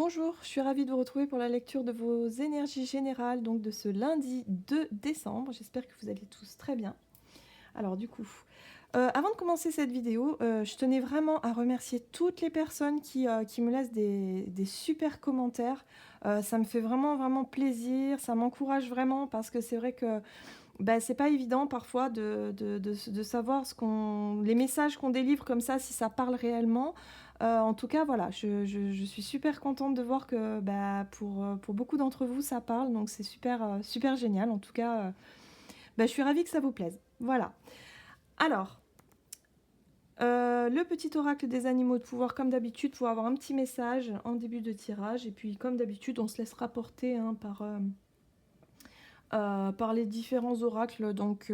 Bonjour, je suis ravie de vous retrouver pour la lecture de vos énergies générales, donc de ce lundi 2 décembre. J'espère que vous allez tous très bien. Alors du coup, avant de commencer cette vidéo, je tenais vraiment à remercier toutes les personnes qui me laissent des super commentaires. Ça me fait vraiment plaisir, ça m'encourage vraiment parce que c'est vrai que c'est pas évident parfois de savoir les messages qu'on délivre comme ça, si ça parle réellement. En tout cas, voilà, je suis super contente de voir que pour beaucoup d'entre vous, ça parle. Donc c'est super génial. En tout cas, je suis ravie que ça vous plaise. Voilà. Alors, le petit oracle des animaux de pouvoir, comme d'habitude, pour avoir un petit message en début de tirage. Et puis, comme d'habitude, on se laisse rapporter par les différents oracles. Donc,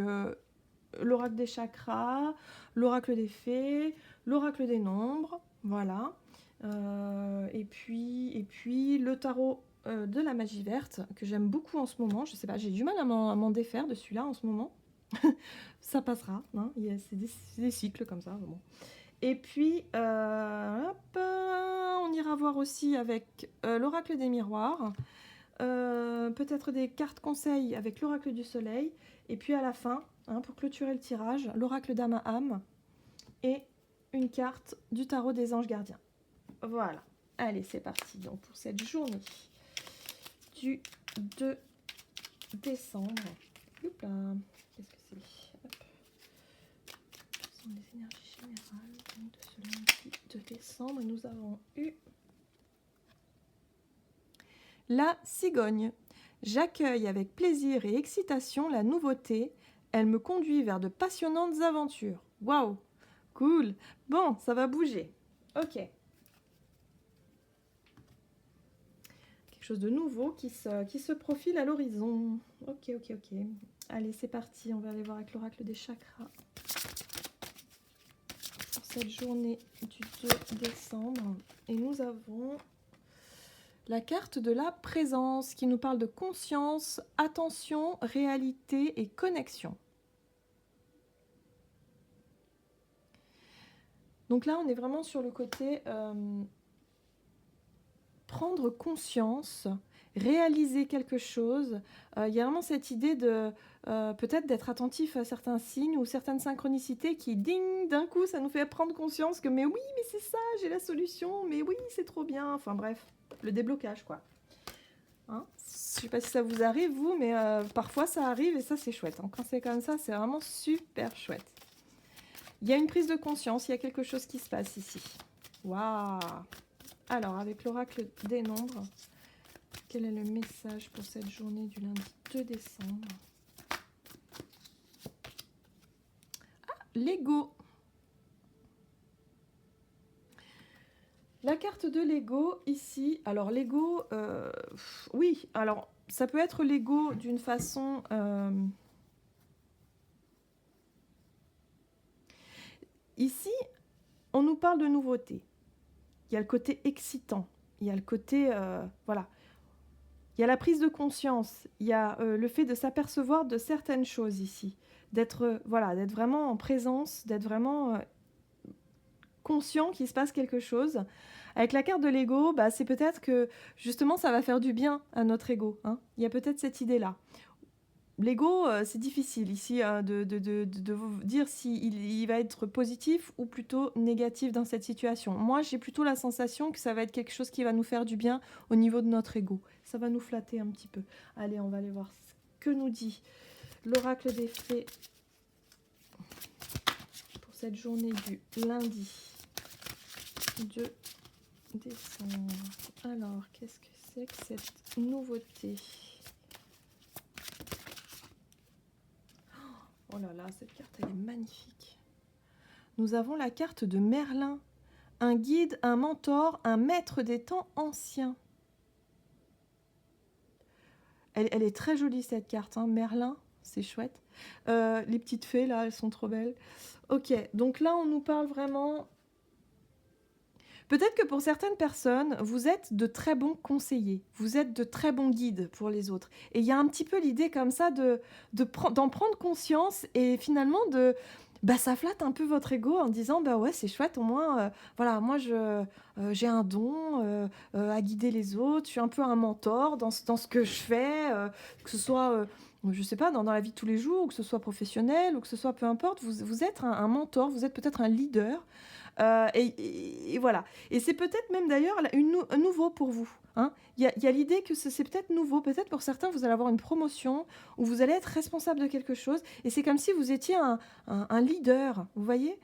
l'oracle des chakras, l'oracle des fées, l'oracle des nombres, voilà. Et puis le tarot de la magie verte, que j'aime beaucoup en ce moment. Je sais pas, j'ai du mal à m'en défaire de celui-là en ce moment. Ça passera, hein, c'est des cycles comme ça. Bon. Et puis, on ira voir aussi avec l'oracle des miroirs. Peut-être des cartes conseils avec l'oracle du soleil. Et puis à la fin, pour clôturer le tirage, l'oracle d'Amaham et une carte du tarot des anges gardiens. Voilà. Allez, c'est parti donc pour cette journée du 2 décembre. Youpla. Qu'est-ce que c'est? Hop. Ce sont les énergies générales donc, de ce lundi 2 décembre. Et nous avons eu la cigogne. J'accueille avec plaisir et excitation la nouveauté. Elle me conduit vers de passionnantes aventures. Waouh, cool. Bon, ça va bouger. Ok. Quelque chose de nouveau qui se profile à l'horizon. Ok. Allez, c'est parti. On va aller voir avec l'oracle des chakras. Pour cette journée du 2 décembre. Et nous avons la carte de la présence qui nous parle de conscience, attention, réalité et connexion. Donc là, on est vraiment sur le côté prendre conscience, réaliser quelque chose. Il y a vraiment cette idée de peut-être d'être attentif à certains signes ou certaines synchronicités qui, ding, d'un coup, ça nous fait prendre conscience que mais oui, mais c'est ça, j'ai la solution, mais oui, c'est trop bien. Enfin bref, le déblocage, quoi. Hein, je sais pas si ça vous arrive, vous, mais parfois ça arrive et ça, c'est chouette. Hein. Quand c'est comme ça, c'est vraiment super chouette. Il y a une prise de conscience, il y a quelque chose qui se passe ici. Waouh! Alors, avec l'oracle des nombres, quel est le message pour cette journée du lundi 2 décembre? Ah, l'ego. La carte de l'ego ici. Alors, l'ego, oui, alors ça peut être l'ego d'une façon... Ici, on nous parle de nouveauté. Il y a le côté excitant, il y a le côté, voilà, il y a la prise de conscience, il y a le fait de s'apercevoir de certaines choses ici, d'être vraiment en présence, d'être vraiment conscient qu'il se passe quelque chose. Avec la carte de l'ego, c'est peut-être que justement ça va faire du bien à notre ego. Hein. Il y a peut-être cette idée-là. L'ego, c'est difficile ici de vous dire s'il va être positif ou plutôt négatif dans cette situation. Moi, j'ai plutôt la sensation que ça va être quelque chose qui va nous faire du bien au niveau de notre ego. Ça va nous flatter un petit peu. Allez, on va aller voir ce que nous dit l'oracle des fées pour cette journée du lundi 2 décembre. Alors, qu'est-ce que c'est que cette nouveauté ? Oh là là, cette carte, elle est magnifique. Nous avons la carte de Merlin. Un guide, un mentor, un maître des temps anciens. Elle est très jolie, cette carte. Hein. Merlin, c'est chouette. Les petites fées, là, elles sont trop belles. Ok, donc là, on nous parle vraiment... Peut-être que pour certaines personnes, vous êtes de très bons conseillers, vous êtes de très bons guides pour les autres. Et il y a un petit peu l'idée comme ça d'en prendre conscience et finalement bah, ça flatte un peu votre ego en disant: «Bah, ouais, c'est chouette au moins, voilà, moi j'ai un don, à guider les autres, je suis un peu un mentor dans ce que je fais», que ce soit, je sais pas, dans la vie de tous les jours ou que ce soit professionnel ou que ce soit peu importe, vous êtes un mentor, vous êtes peut-être un leader. Et voilà. Et c'est peut-être même d'ailleurs un nouveau pour vous. Hein. Il y a l'idée que c'est peut-être nouveau. Peut-être pour certains, vous allez avoir une promotion ou vous allez être responsable de quelque chose. Et c'est comme si vous étiez un leader. Vous voyez.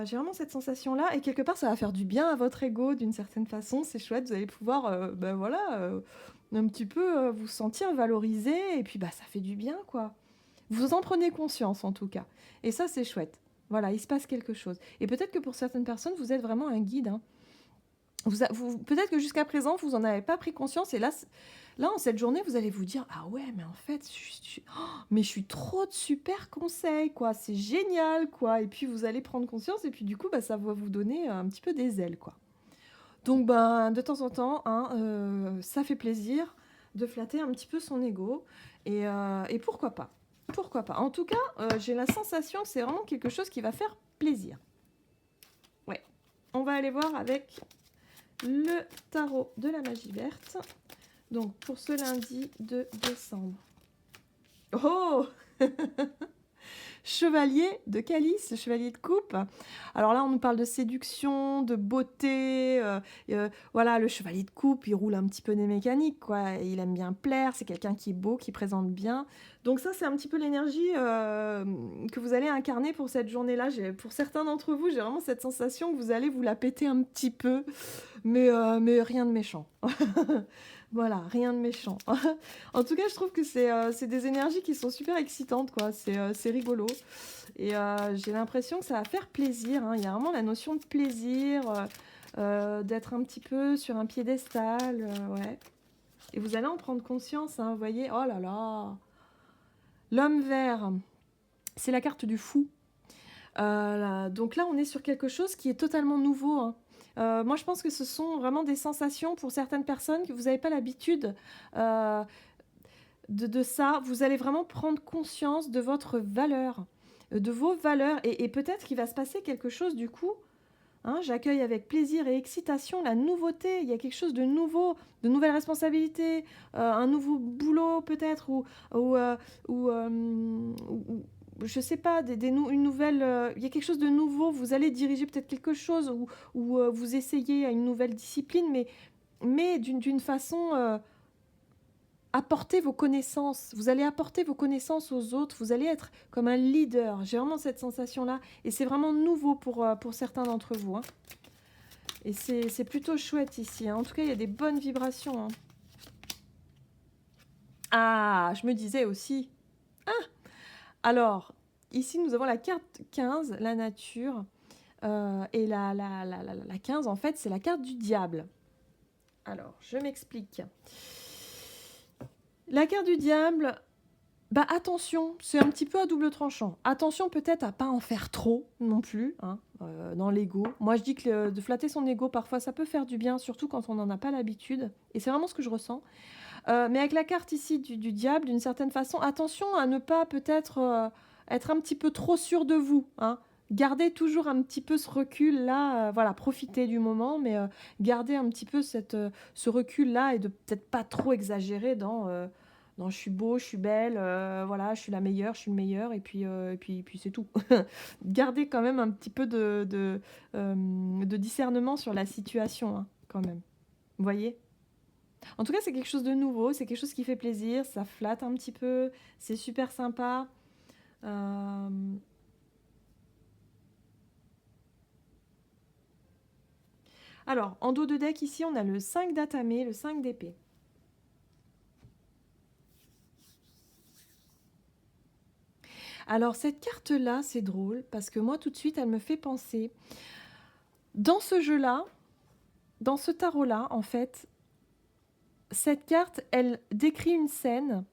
J'ai vraiment cette sensation-là. Et quelque part, ça va faire du bien à votre ego d'une certaine façon. C'est chouette. Vous allez pouvoir ben voilà, un petit peu vous sentir valorisé. Et puis, bah, ça fait du bien, quoi. Vous en prenez conscience, en tout cas. Et ça, c'est chouette. Voilà, il se passe quelque chose. Et peut-être que pour certaines personnes, vous êtes vraiment un guide. Hein. Peut-être que jusqu'à présent, vous n'en avez pas pris conscience. Et là, en cette journée, vous allez vous dire, ah ouais, mais en fait, mais je suis trop de super conseils, quoi. C'est génial, quoi. Et puis, vous allez prendre conscience. Et puis, du coup, bah, ça va vous donner un petit peu des ailes, quoi. Donc, ben, de temps en temps, hein, ça fait plaisir de flatter un petit peu son ego. Et pourquoi pas? Pourquoi pas? En tout cas, j'ai la sensation que c'est vraiment quelque chose qui va faire plaisir. Ouais. On va aller voir avec le tarot de la magie verte. Donc, pour ce lundi de décembre. Oh Chevalier de calice, chevalier de coupe. Alors là, on nous parle de séduction, de beauté. Voilà, le chevalier de coupe, il roule un petit peu des mécaniques, quoi. Il aime bien plaire, c'est quelqu'un qui est beau, qui présente bien. Donc ça, c'est un petit peu l'énergie que vous allez incarner pour cette journée-là. Pour certains d'entre vous, j'ai vraiment cette sensation que vous allez vous la péter un petit peu, mais rien de méchant. Voilà, rien de méchant. En tout cas, je trouve que c'est des énergies qui sont super excitantes, quoi. C'est rigolo. Et j'ai l'impression que ça va faire plaisir. Hein. Il y a vraiment la notion de plaisir, d'être un petit peu sur un piédestal. Ouais. Et vous allez en prendre conscience, hein, vous voyez. Oh là là. L'homme vert, c'est la carte du fou. Donc là, on est sur quelque chose qui est totalement nouveau. Hein. Moi, je pense que ce sont vraiment des sensations pour certaines personnes que vous n'avez pas l'habitude de ça. Vous allez vraiment prendre conscience de votre valeur, de vos valeurs. Et peut-être qu'il va se passer quelque chose du coup. Hein, j'accueille avec plaisir et excitation la nouveauté. Il y a quelque chose de nouveau, de nouvelles responsabilités, un nouveau boulot peut-être, ou je sais pas, une nouvelle. Il y a quelque chose de nouveau. Vous allez diriger peut-être quelque chose, ou vous essayez une nouvelle discipline, mais d'une façon. Apporter vos connaissances. Vous allez apporter vos connaissances aux autres. Vous allez être comme un leader. J'ai vraiment cette sensation-là. Et c'est vraiment nouveau pour certains d'entre vous. Hein. Et c'est plutôt chouette ici. Hein. En tout cas, il y a des bonnes vibrations. Hein. Ah, je me disais aussi. Ah, alors, ici, nous avons la carte 15, la nature. Et la 15, en fait, c'est la carte du diable. Alors, je m'explique. La carte du diable, bah attention, c'est un petit peu à double tranchant. Attention peut-être à pas en faire trop non plus, hein, dans l'ego. Moi je dis que de flatter son ego parfois ça peut faire du bien, surtout quand on n'en a pas l'habitude. Et c'est vraiment ce que je ressens. Mais avec la carte ici du diable, d'une certaine façon, attention à ne pas peut-être être un petit peu trop sûr de vous. Hein. Gardez toujours un petit peu ce recul-là, voilà, profitez du moment, mais gardez un petit peu ce recul-là et de peut-être pas trop exagérer dans je suis beau, je suis belle, voilà, je suis la meilleure, je suis le meilleur, et puis c'est tout. Gardez quand même un petit peu de discernement sur la situation, hein, quand même. Vous voyez? En tout cas, c'est quelque chose de nouveau, c'est quelque chose qui fait plaisir, ça flatte un petit peu, c'est super sympa. Euh, Alors, en dos de deck, ici, on a le 5 d'atamé, le 5 d'épée. Alors, cette carte-là, c'est drôle, parce que moi, tout de suite, elle me fait penser... Dans ce jeu-là, dans ce tarot-là, en fait, cette carte, elle décrit une scène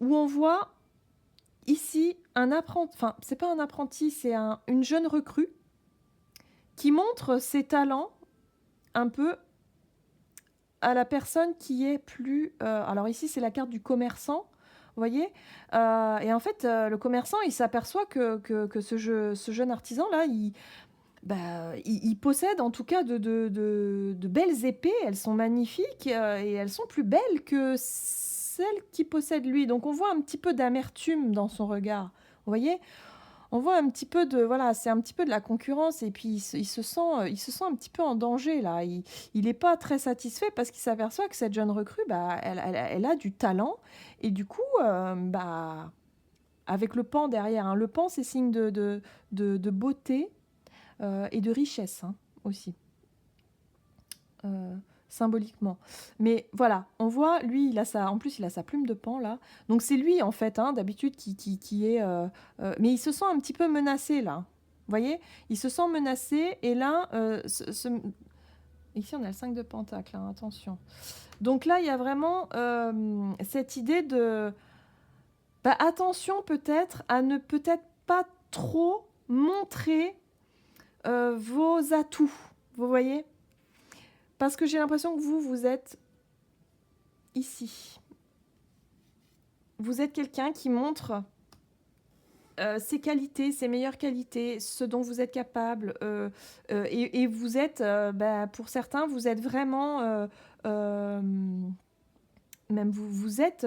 où on voit ici un apprenti... Enfin, c'est pas un apprenti, c'est une jeune recrue qui montre ses talents un peu à la personne qui est plus... alors ici, c'est la carte du commerçant. voyez? Et en fait, le commerçant, il s'aperçoit que ce jeune artisan-là, il possède en tout cas de belles épées. Elles sont magnifiques, et elles sont plus belles que celles qu'il possède lui. Donc on voit un petit peu d'amertume dans son regard, vous voyez? On voit un petit peu de voilà, c'est un petit peu de la concurrence et puis il se sent un petit peu en danger là. Il est pas très satisfait parce qu'il s'aperçoit que cette jeune recrue, bah, elle a du talent et du coup, bah, avec le pan derrière, hein. Le pan, c'est signe de beauté, et de richesse, hein, aussi, euh, symboliquement. Mais voilà, on voit, lui, en plus, il a sa plume de pan, là. Donc c'est lui, en fait, hein, d'habitude, qui est... mais il se sent un petit peu menacé, là. Vous voyez? Il se sent menacé, et là, ici, on a le 5 de pentacle, hein, attention. Donc là, il y a vraiment cette idée de... Bah, attention, peut-être, à ne peut-être pas trop montrer vos atouts, vous voyez? Parce que j'ai l'impression que vous êtes ici. Vous êtes quelqu'un qui montre ses qualités, ses meilleures qualités, ce dont vous êtes capable. Et vous êtes, bah, pour certains, vous êtes vraiment... même vous êtes...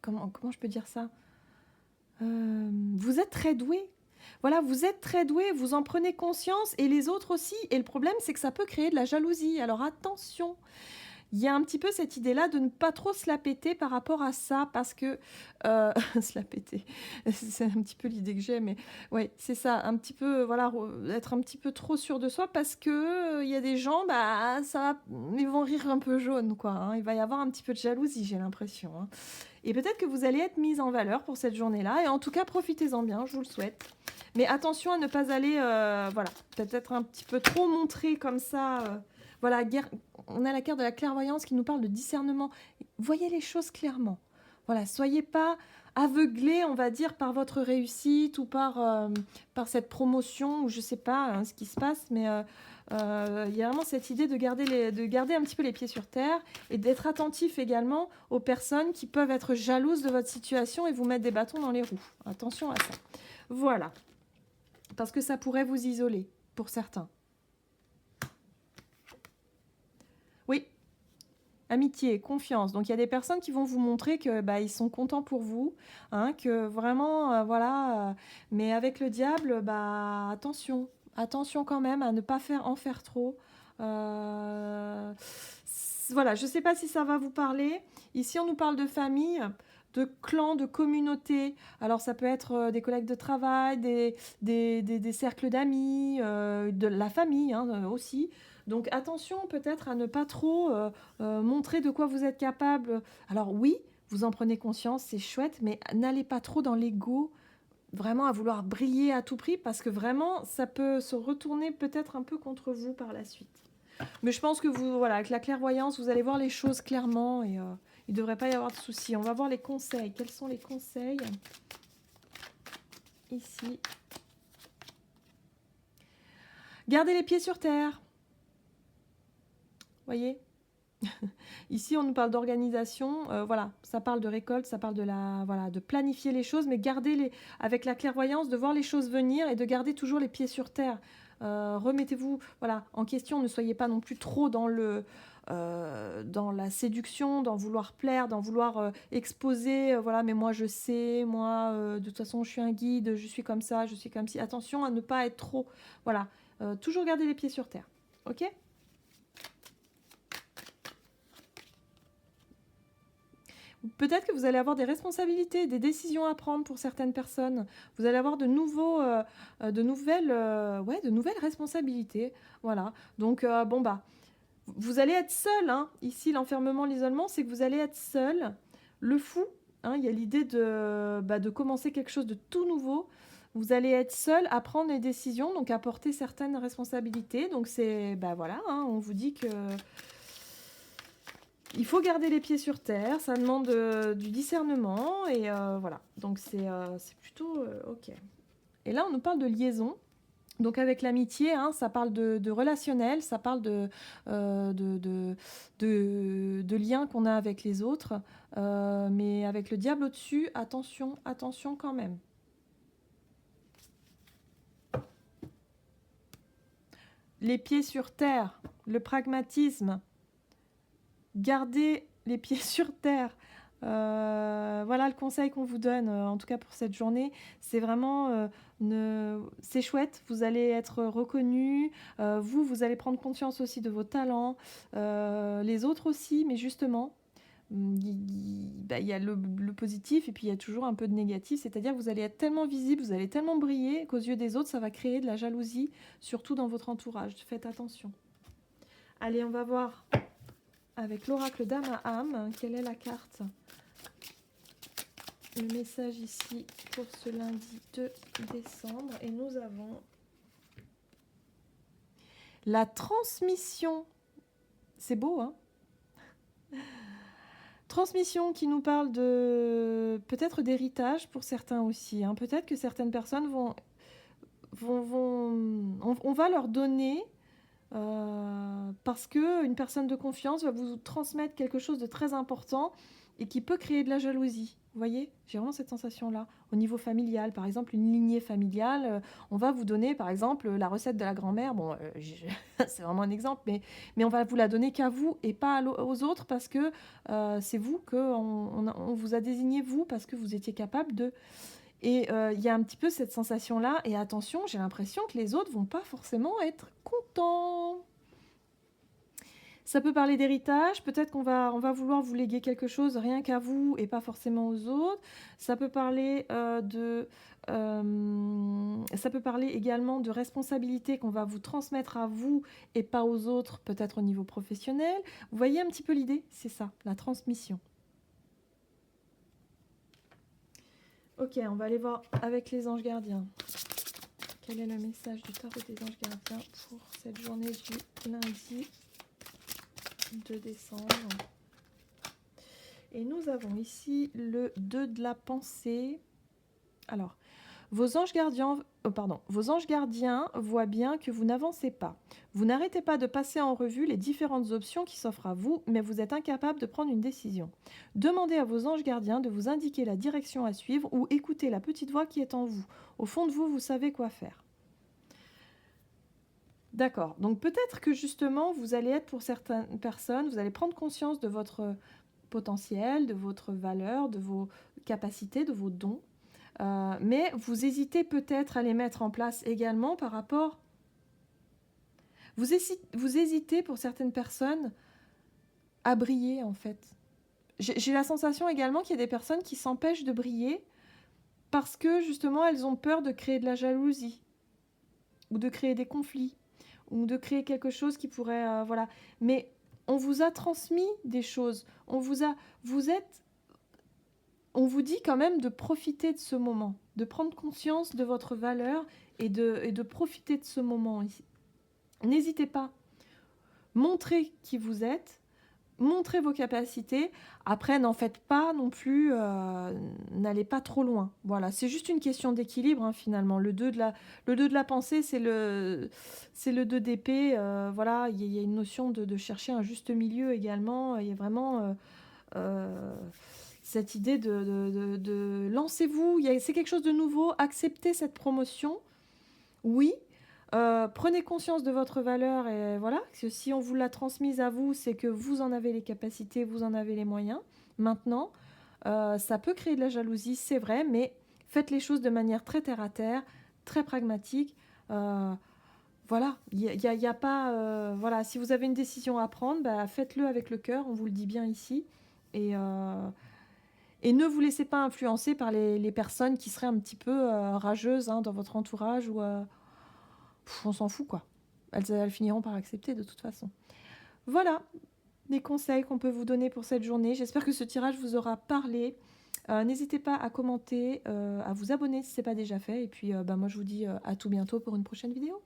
comment je peux dire ça? Vous êtes très doué. Voilà, vous êtes très doué, vous en prenez conscience et les autres aussi. Et le problème, c'est que ça peut créer de la jalousie. Alors attention, il y a un petit peu cette idée-là de ne pas trop se la péter par rapport à ça, parce que... se la péter, c'est un petit peu l'idée que j'ai, mais ouais, c'est ça, un petit peu, voilà, être un petit peu trop sûr de soi, parce que il y a des gens, bah, ils vont rire un peu jaune, quoi, hein. Il va y avoir un petit peu de jalousie, j'ai l'impression, hein. Et peut-être que vous allez être mise en valeur pour cette journée-là, et en tout cas, profitez-en bien, je vous le souhaite. Mais attention à ne pas aller, voilà, peut-être un petit peu trop montrer comme ça... Voilà, on a la carte de la clairvoyance qui nous parle de discernement. Voyez les choses clairement. Voilà, soyez pas aveuglés, on va dire, par votre réussite ou par cette promotion, ou je sais pas, hein, ce qui se passe, mais il y a vraiment cette idée de garder un petit peu les pieds sur terre et d'être attentif également aux personnes qui peuvent être jalouses de votre situation et vous mettre des bâtons dans les roues. Attention à ça. Voilà. Parce que ça pourrait vous isoler, pour certains. Oui, amitié, confiance. Donc il y a des personnes qui vont vous montrer que bah, ils sont contents pour vous, hein, que vraiment, voilà. Mais avec le diable, bah attention, attention quand même à ne pas en faire trop. Voilà, je ne sais pas si ça va vous parler. Ici, on nous parle de famille, de clan, de communauté. Alors ça peut être des collègues de travail, des cercles d'amis, de la famille, hein, aussi. Donc attention peut-être à ne pas trop montrer de quoi vous êtes capable. Alors oui, vous en prenez conscience, c'est chouette, mais n'allez pas trop dans l'ego, vraiment à vouloir briller à tout prix, parce que vraiment, ça peut se retourner peut-être un peu contre vous par la suite. Mais je pense que vous, voilà, avec la clairvoyance, vous allez voir les choses clairement et il ne devrait pas y avoir de soucis. On va voir les conseils. Quels sont les conseils ici? Gardez les pieds sur terre. Voyez? Ici, on nous parle d'organisation. Voilà, ça parle de récolte, ça parle de planifier les choses, mais avec la clairvoyance, de voir les choses venir et de garder toujours les pieds sur terre. Remettez-vous, voilà, en question. Ne soyez pas non plus trop dans la séduction, dans vouloir plaire, dans vouloir exposer. Voilà, mais moi je sais, moi de toute façon je suis un guide, je suis comme ça, je suis comme ci. Attention à ne pas être trop. Voilà, toujours garder les pieds sur terre. Ok ? Peut-être que vous allez avoir des responsabilités, des décisions à prendre pour certaines personnes. Vous allez avoir de nouvelles responsabilités. Voilà. Donc, bon, bah, vous allez être seul, hein. Ici, l'enfermement, l'isolement, c'est que vous allez être seul. Le fou, hein, il y a l'idée de commencer quelque chose de tout nouveau. Vous allez être seul à prendre les décisions, donc à porter certaines responsabilités. Donc, c'est, bah voilà, hein, on vous dit que... Il faut garder les pieds sur terre, ça demande du discernement et voilà. Donc c'est plutôt ok. Et là, on nous parle de liaison. Donc avec l'amitié, hein, ça parle de relationnel, ça parle de liens qu'on a avec les autres. Mais avec le diable au-dessus, attention, attention quand même. Les pieds sur terre, le pragmatisme. Gardez les pieds sur terre. Voilà le conseil qu'on vous donne, en tout cas pour cette journée. C'est vraiment, c'est chouette, vous allez être reconnus, vous allez prendre conscience aussi de vos talents, les autres aussi, mais justement, il y a le positif et puis il y a toujours un peu de négatif, c'est-à-dire que vous allez être tellement visible, vous allez tellement briller qu'aux yeux des autres, ça va créer de la jalousie, surtout dans votre entourage. Faites attention. Allez, on va voir avec l'oracle d'âme à âme, quelle est la carte? Le message ici pour ce lundi 2 décembre. Et nous avons la transmission. C'est beau, hein? Transmission qui nous parle de peut-être d'héritage pour certains aussi. Hein. Peut-être que certaines personnes on va leur donner parce qu'une personne de confiance va vous transmettre quelque chose de très important et qui peut créer de la jalousie. Vous voyez, j'ai vraiment cette sensation-là. Au niveau familial, par exemple, une lignée familiale, on va vous donner, par exemple, la recette de la grand-mère. Bon, c'est vraiment un exemple, mais on va vous la donner qu'à vous et pas aux autres parce que c'est vous qu'on vous a désigné, vous, parce que vous étiez capable de... Et il y a un petit peu cette sensation-là. Et attention, j'ai l'impression que les autres vont pas forcément être contents. Ça peut parler d'héritage. Peut-être qu'on va vouloir vous léguer quelque chose rien qu'à vous et pas forcément aux autres. Ça peut parler ça peut parler également de responsabilité qu'on va vous transmettre à vous et pas aux autres, peut-être au niveau professionnel. Vous voyez un petit peu l'idée? C'est ça, la transmission. Ok, on va aller voir avec les anges gardiens. Quel est le message du tarot des anges gardiens pour cette journée du lundi 2 décembre? Et nous avons ici le 2 de la pensée. Alors, vos anges gardiens voient bien que vous n'avancez pas. Vous n'arrêtez pas de passer en revue les différentes options qui s'offrent à vous, mais vous êtes incapable de prendre une décision. Demandez à vos anges gardiens de vous indiquer la direction à suivre ou écoutez la petite voix qui est en vous. Au fond de vous, vous savez quoi faire. D'accord, donc peut-être que justement, vous allez être pour certaines personnes, vous allez prendre conscience de votre potentiel, de votre valeur, de vos capacités, de vos dons. Mais vous hésitez peut-être à les mettre en place également par rapport... Vous hésitez pour certaines personnes à briller en fait. J'ai la sensation également qu'il y a des personnes qui s'empêchent de briller parce que justement elles ont peur de créer de la jalousie ou de créer des conflits ou de créer quelque chose qui pourrait... voilà. Mais on vous a transmis des choses. On vous dit quand même de profiter de ce moment, de prendre conscience de votre valeur et de profiter de ce moment. N'hésitez pas. Montrez qui vous êtes, montrez vos capacités. Après, n'en faites pas non plus, n'allez pas trop loin. Voilà, c'est juste une question d'équilibre hein, finalement. Le 2 de la pensée, c'est le 2 d'épée. Voilà, il y a une notion de chercher un juste milieu également. Il y a vraiment... cette idée de lancez-vous, c'est quelque chose de nouveau, acceptez cette promotion, oui, prenez conscience de votre valeur et voilà, que si on vous l'a transmise à vous, c'est que vous en avez les capacités, vous en avez les moyens. Maintenant, ça peut créer de la jalousie, c'est vrai, mais faites les choses de manière très terre-à-terre, très pragmatique. Voilà, il y a pas... voilà, si vous avez une décision à prendre, bah, faites-le avec le cœur, on vous le dit bien ici. Et ne vous laissez pas influencer par les personnes qui seraient un petit peu rageuses hein, dans votre entourage ou on s'en fout quoi. Elles finiront par accepter de toute façon. Voilà les conseils qu'on peut vous donner pour cette journée. J'espère que ce tirage vous aura parlé. N'hésitez pas à commenter, à vous abonner si ce n'est pas déjà fait. Et puis moi je vous dis à tout bientôt pour une prochaine vidéo.